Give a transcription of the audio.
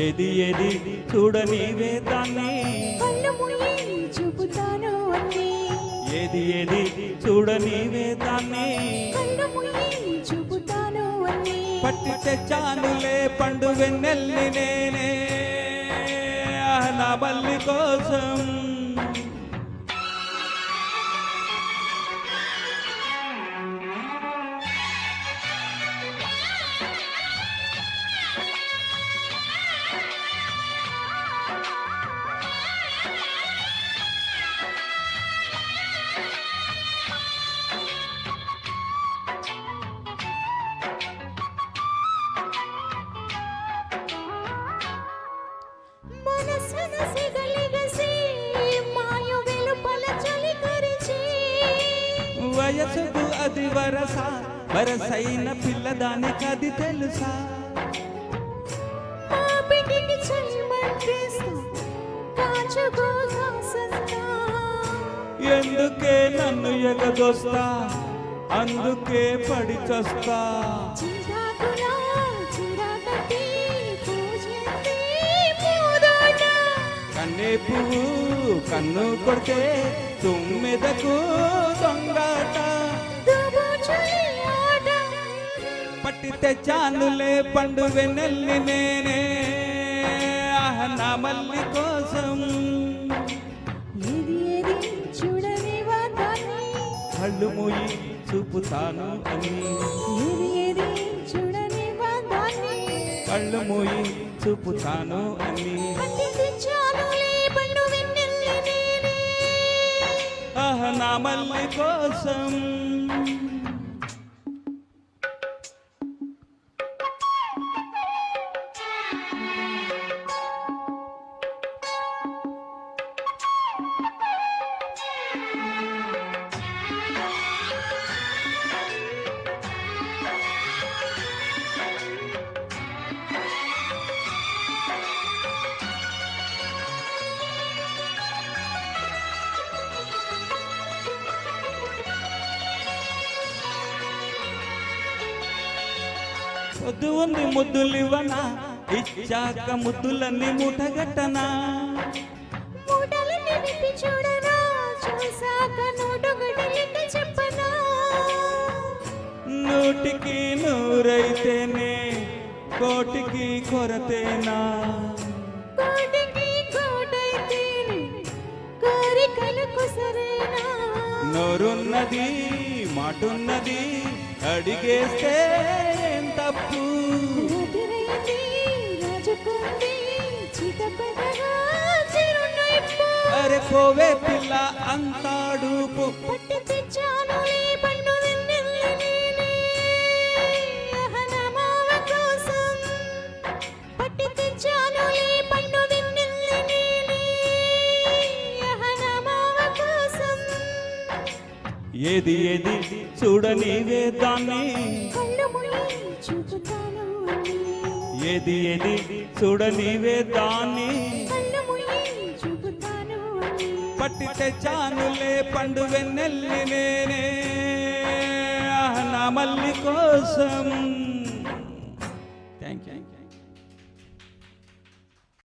ఏది ఏది చూడనివే దాన్ని కళ్ళు మూయి చూపుతాను అన్నీ ఏది ఏది చూడనివే దాన్ని కళ్ళు మూయి చూపుతాను అన్నీ పట్టి తెచ్చానులే పండు వెన్నెల్లి నేనే నా బల్లి కోసం వయసుకు అది వరస వరసైన పిల్లదానికి అది తెలుసా ఎందుకే నన్ను ఎగదొస్తా అందుకే పడి చస్తా కన్నే పువ్వు కన్ను కొడితే తుమ్మెదకు దొంగాట పట్టి తెచ్చానులే పండు వెన్నెల్లి నేనే నా మల్లి కోసం కళ్ళు మూయి చూపుతాను అని కళ్ళు మూయి చూపుతాను అని నా మల్లి కోసం వద్దు ఉంది ముద్దులివనా ఇచ్చాక ముద్దులన్నీ మూటగట్టనా నూటికి నూరైతేనే కోటికి కొరతేనా నోరున్నది మాటున్నది అడిగేస్తే తప్పు అరే పోవే పిల్ల అంతాడు ఏది ఏది చూడనివే దాన్ని ఏది ఏది చూడనివే దాన్ని పట్టి తెచ్చానులే పండు వెన్నెల్లి నేనే నా మల్లి కోసం